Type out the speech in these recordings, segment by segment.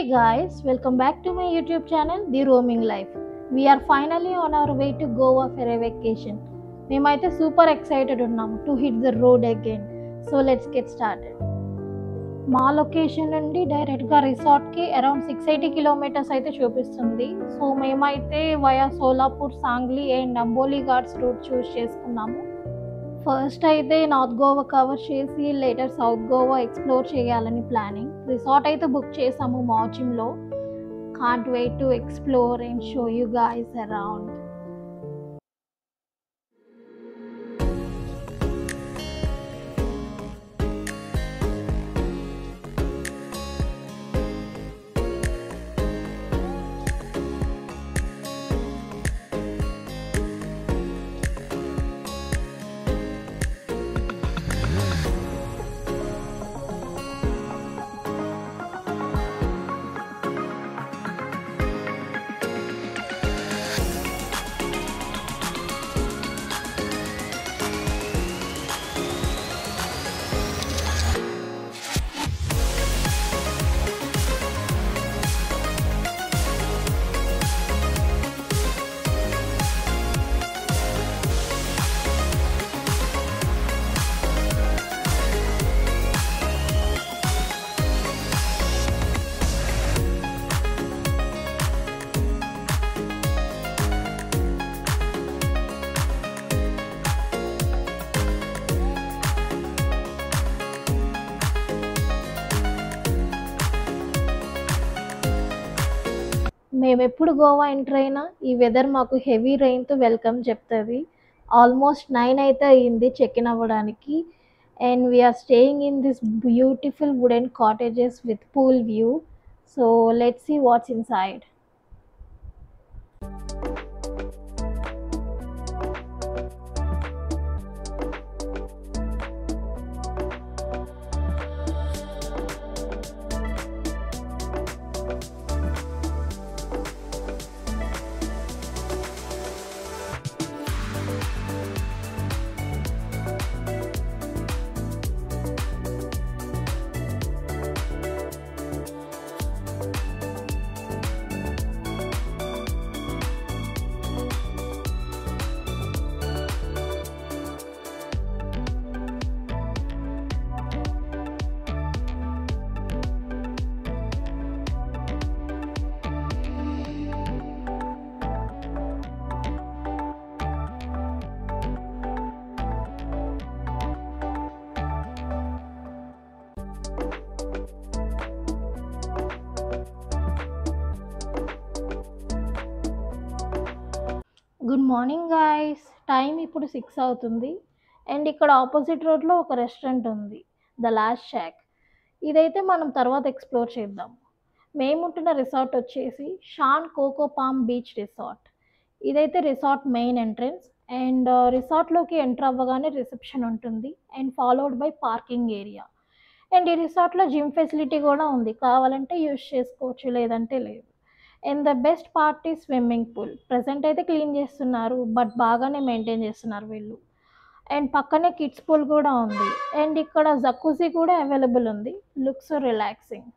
guys, welcome back to my YouTube channel, The Roaming Life. We are finally on our way to Goa for a vacation. మేమైతే super excited ఉన్నాము to hit the road again. So let's get started. మా location నుండి డైరెక్ట్గా రిసార్ట్కి around 680 kilometres అయితే చూపిస్తుంది. So మేమైతే via Solapur, Sangli and Amboli Ghats route choose చేసుకున్నాము. First అయితే నార్త్ గోవా కవర్ చేసి లేటర్ సౌత్ గోవా ఎక్స్ప్లోర్ చేయాలని ప్లానింగ్. రిసార్ట్ అయితే బుక్ చేసాము మాజిమ్లో. Can't wait to explore and show you guys around. మేము ఎప్పుడు గోవా ఎంటర్ అయినా ఈ వెదర్ మాకు హెవీ రెయిన్తో వెల్కమ్ చెప్తుంది. ఆల్మోస్ట్ 9 అయితే అయ్యింది చెక్ ఇన్ అవ్వడానికి. And we're staying in this beautiful wooden cottages with pool view. So let's see what's inside. Good morning guys. Time ఇప్పుడు 6 అవుతుంది. అండ్ ఇక్కడ ఆపోజిట్ రోడ్లో ఒక రెస్టారెంట్ ఉంది, ద లాస్ట్ షాక్. ఇదైతే మనం తర్వాత ఎక్స్ప్లోర్ చేద్దాం. మేముంటున్న రిసార్ట్ వచ్చేసి Shaan coco palm beach resort. ఇదైతే రిసార్ట్ మెయిన్ ఎంట్రన్స్. అండ్ రిసార్ట్లోకి ఎంటర్ అవ్వగానే రిసెప్షన్ ఉంటుంది and followed by parking area. And ఈ రిసార్ట్లో జిమ్ ఫెసిలిటీ కూడా ఉంది, కావాలంటే యూజ్ చేసుకోవచ్చు, లేదంటే లేదు. అండ్ ద బెస్ట్ పార్ట్ ఈ స్విమ్మింగ్ పూల్. ప్రజెంట్ అయితే క్లీన్ చేస్తున్నారు, బట్ బాగానే మెయింటైన్ చేస్తున్నారు వీళ్ళు. అండ్ పక్కనే కిడ్స్ పూల్ కూడా ఉంది. అండ్ ఇక్కడ జక్కుజీ కూడా అవైలబుల్ ఉంది. Looks relaxing.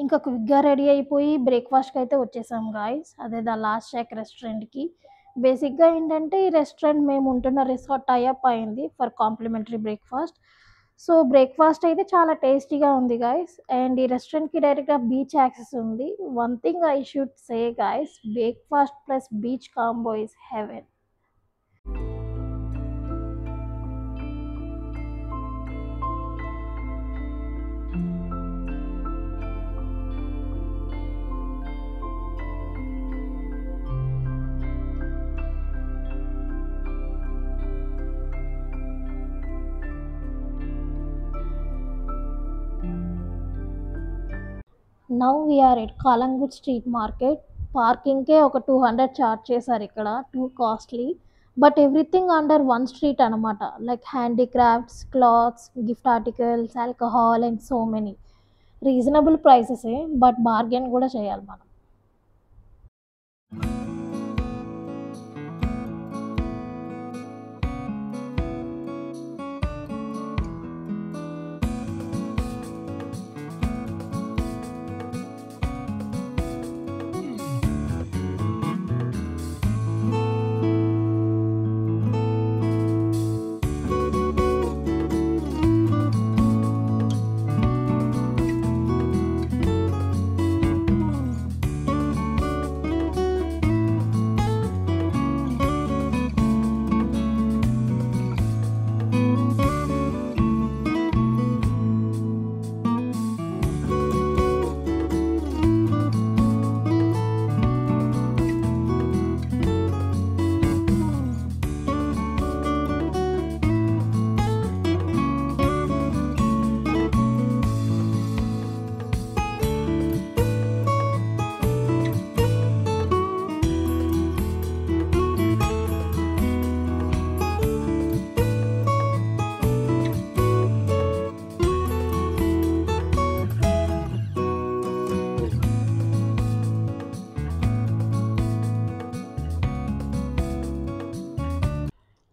ఇంకా క్విక్గా రెడీ అయిపోయి బ్రేక్ఫాస్ట్కి అయితే వచ్చేసాం గాయస్. అదే ద లాస్ట్ షాక్ రెస్టారెంట్కి. బేసిక్గా ఏంటంటే ఈ రెస్టారెంట్ మేము ఉంటున్న రిసార్ట్ టైఅప్ అయింది for complimentary breakfast. So breakfast అయితే చాలా టేస్టీగా ఉంది గాయస్. అండ్ ఈ రెస్టారెంట్కి డైరెక్ట్గా బీచ్ యాక్సెస్ ఉంది. One thing I should say guys, breakfast plus beach combo is heaven. Now we are at Calangute street market. పార్కింగ్కే ఒక 200 చార్జ్ చేశారు ఇక్కడ, too costly. But everything under one street అనమాట, like handicrafts, clothes, gift articles, alcohol and so many. Reasonable ప్రైసెసే, but bargain కూడా చేయాలి మనం.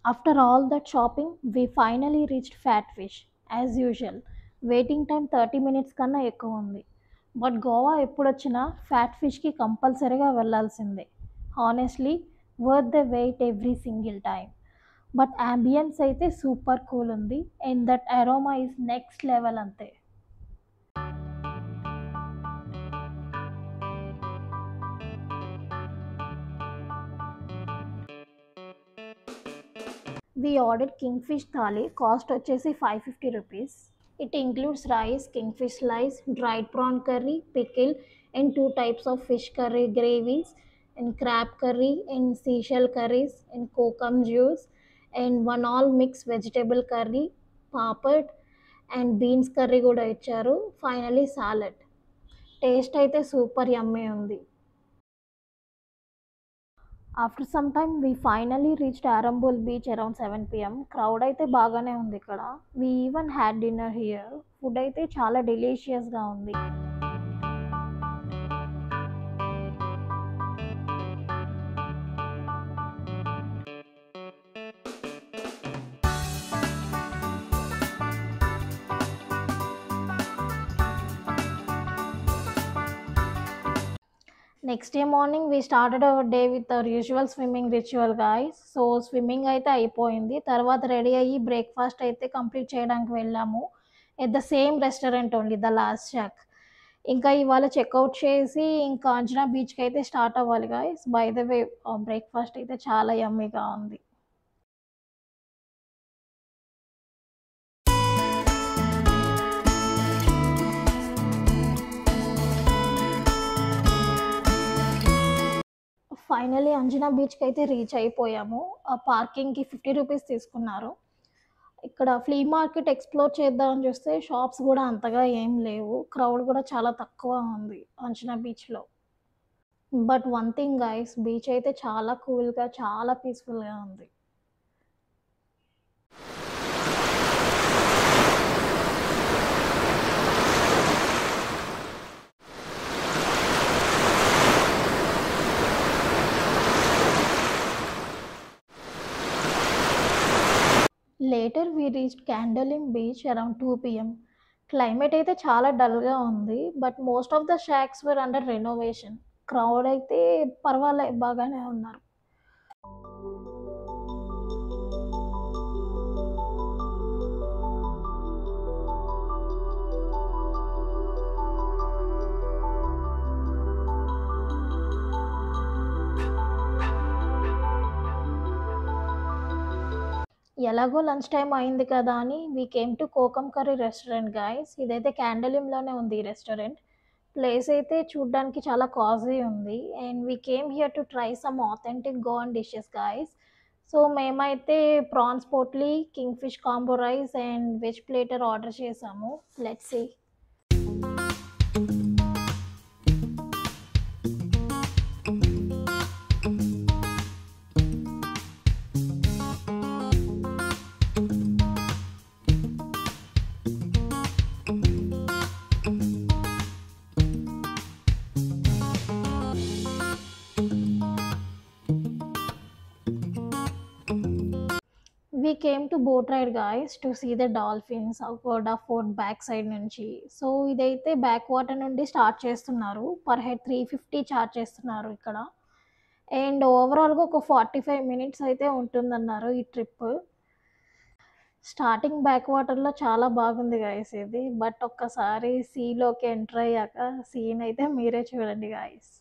After all that shopping, we finally reached Fat Fish. As usual, waiting time 30 minutes కన్నా ఎక్కువ ఉంది. But Goa ఎప్పుడొచ్చినా fat ఫిష్కి కంపల్సరీగా వెళ్ళాల్సిందే. Honestly worth the wait every single time. But ambience అయితే సూపర్ కూల్ ఉంది, and that aroma is next level అంతే. We ordered kingfish thali, cost వచ్చేసి 550 rupees. It includes rice, kingfish slice, dried prawn curry, pickle, and 2 types of fish curry gravies, and crab curry, and seashell curries, and kokum juice, and one all mix vegetable curry, papad, and beans curry కూడా ఇచ్చారు. Finally salad. Taste అయితే super యమ్మీ ఉంది. After some time we finally reached Arambol beach around 7 PM. Crowd అయితే బాగానే ఉంది ఇక్కడ. We even had dinner here. Food అయితే చాలా డెలీషియస్గా ఉంది. Next day morning we started our day with our usual swimming ritual guys. So swimming అయితే అయిపోయింది, తర్వాత రెడీ అయ్యి బ్రేక్ఫాస్ట్ అయితే కంప్లీట్ చేయడానికి వెళ్ళాము. At the same restaurant only, the last shock. ఇంకా ఇవాళ చెక్అవుట్ చేసి ఇంకా అంజనా బీచ్కి అయితే స్టార్ట్ అవ్వాలి guys. By the way breakfast అయితే చాలా యమ్మీగా ఉంది. ఫైనలీ అంజనా బీచ్కి అయితే రీచ్ అయిపోయాము. ఆ పార్కింగ్కి 50 రూపీస్ తీసుకున్నారు. ఇక్కడ ఫ్లీ మార్కెట్ ఎక్స్ప్లోర్ చేద్దామని చూస్తే షాప్స్ కూడా అంతగా ఏం లేవు. క్రౌడ్ కూడా చాలా తక్కువ ఉంది అంజనా బీచ్లో. But one thing guys, beach అయితే చాలా కూల్గా, చాలా పీస్ఫుల్గా ఉంది. Later we reached Candolim beach around 2 PM. Climate అయితే చాలా డల్గా ఉంది, but most of the shacks were under renovation. Crowd అయితే పర్వాలే, బాగానే ఉన్నారు. ఎలాగో లంచ్ టైం అయింది కదా అని we came to kokum curry restaurant guys. ఇదైతే క్యాండలింలోనే ఉంది ఈ రెస్టారెంట్. ప్లేస్ అయితే చూడ్డానికి చాలా కాజీ ఉంది, and we came here to try some authentic Goan dishes guys. So మేమైతే prawns potli, king fish combo rice and veg platter ఆర్డర్ చేసాము. Let's see. we came to boat ride guys to see the dolphins Agoda Fort back side నుంచి. So ఇదైతే back water నుండి start చేస్తున్నారు. Per head 350 charge చేస్తున్నారు ఇక్కడ. And ఓవరాల్గా ఒక 45 మినిట్స్ అయితే ఉంటుందన్నారు ఈ ట్రిప్. స్టార్టింగ్ బ్యాక్ వాటర్లో చాలా బాగుంది గాయస్ ఇది. బట్ ఒక్కసారి సీలోకి ఎంటర్ అయ్యాక సీన్ అయితే మీరే చూడండి గాయస్.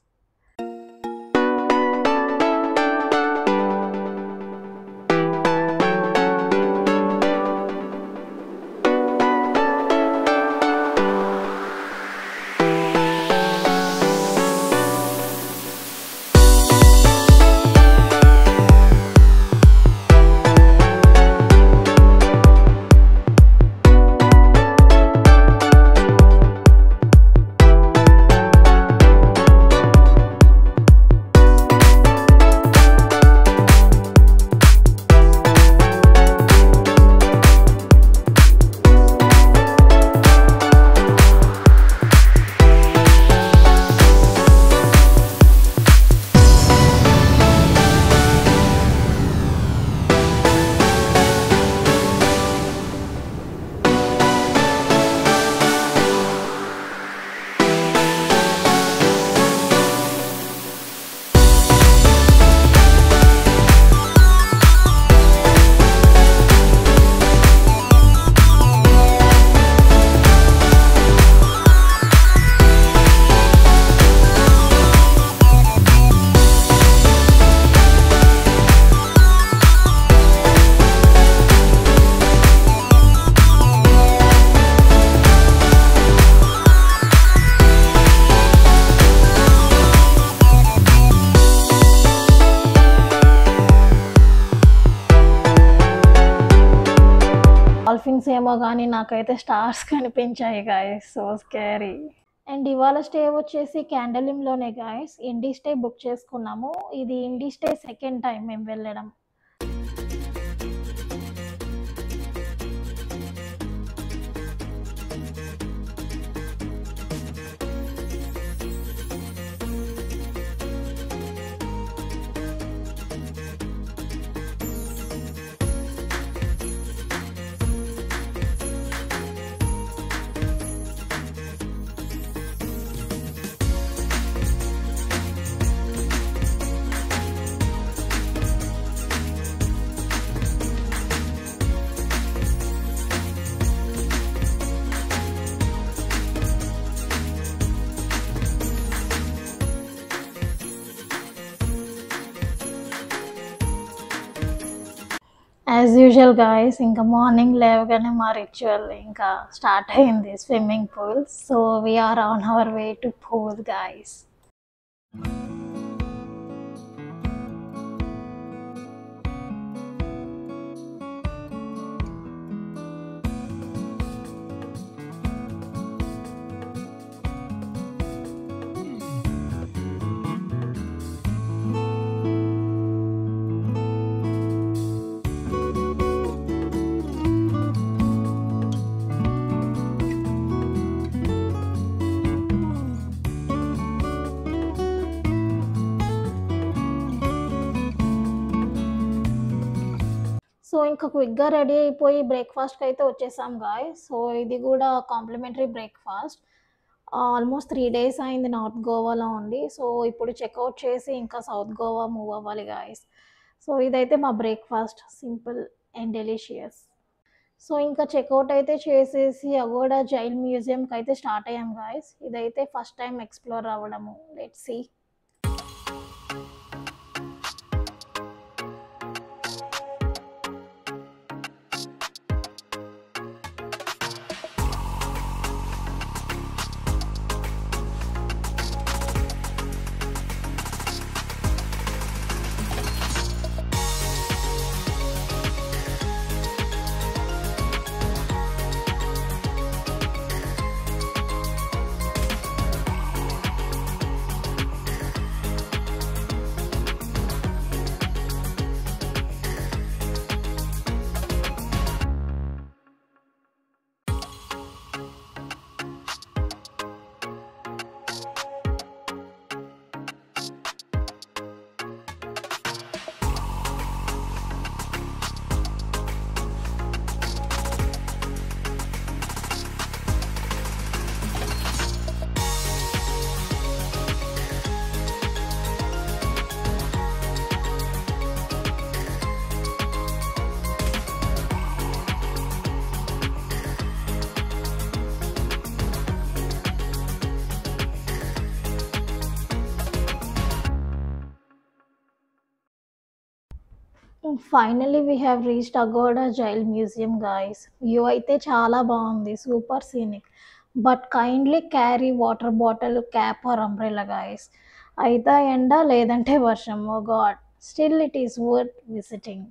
డాల్ఫిన్స్ ఏమో కానీ నాకైతే స్టార్స్ కనిపించాయి గాయస్. So scary. అండ్ ఇవాళ స్టే వచ్చేసి క్యాండలింలోనే గాయస్. ఇండి స్టే బుక్ చేసుకున్నాము. ఇది ఇండి స్టే సెకండ్ టైం మేము వెళ్ళడం. యాజ్ యూజువల్ గాయస్ ఇంకా మార్నింగ్ లేవగానే మా రిచువల్ ఇంకా స్టార్ట్ అయింది swimming pool. So we're on our way to pool guys. సో ఇంకా క్విక్గా రెడీ అయిపోయి బ్రేక్ఫాస్ట్కి అయితే వచ్చేసాం గాయస్. సో ఇది కూడా కాంప్లిమెంటరీ బ్రేక్ఫాస్ట్. ఆల్మోస్ట్ 3 days అయింది నార్త్ గోవాలో ఉండి. సో ఇప్పుడు చెక్అవుట్ చేసి ఇంకా సౌత్ గోవా మూవ్ అవ్వాలి గాయస్. సో ఇదైతే మా breakfast, simple and delicious. So ఇంకా చెక్అవుట్ అయితే చేసేసి అగోడా జైల్ మ్యూజియంకి అయితే స్టార్ట్ అయ్యాం గాయస్. ఇదైతే ఫస్ట్ టైం ఎక్స్ప్లోర్ అవ్వడము. Let's see. Finally we have reached Aguada jail museum guys. View అయితే చాలా బాగుంది, super scenic. But kindly carry water bottle, cap or umbrella guys. అయితే ఎండ లేదంటే వర్షం, oh god, still it is worth visiting.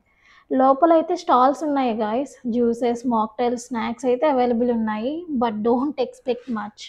లోపలైతే stalls ఉన్నాయి గాయస్, జ్యూసెస్, మాక్టైల్స్, స్నాక్స్ అయితే అవైలబుల్ ఉన్నాయి. But don't expect much.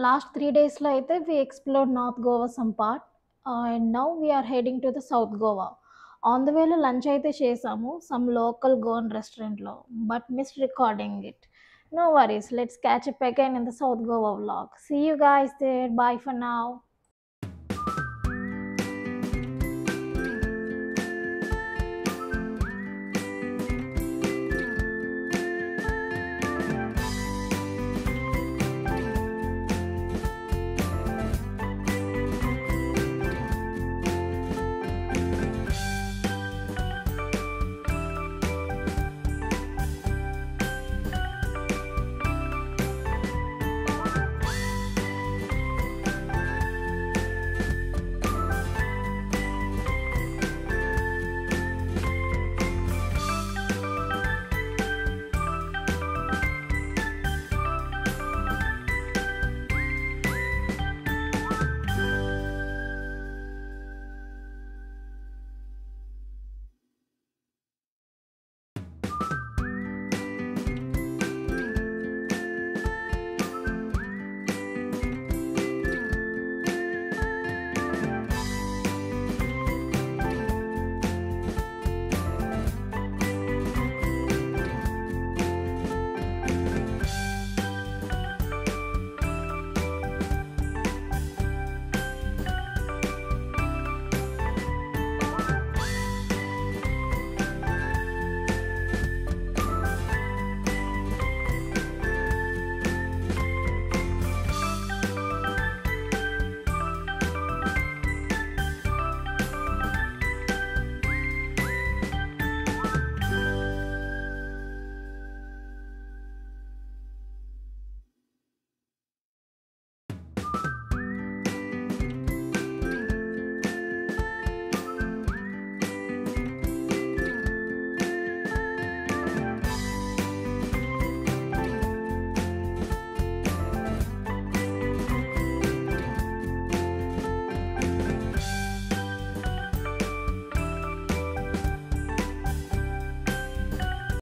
Last 3 days లో అయితే we explored North Goa some part, and now we are heading to the South Goa. On the వేలో lunch అయితే చేసాము some local gonna రెస్టారెంట్లో, but miss recording it. No worries, let's catch up again in the South Goa vlog. See you guys there. Bye for now.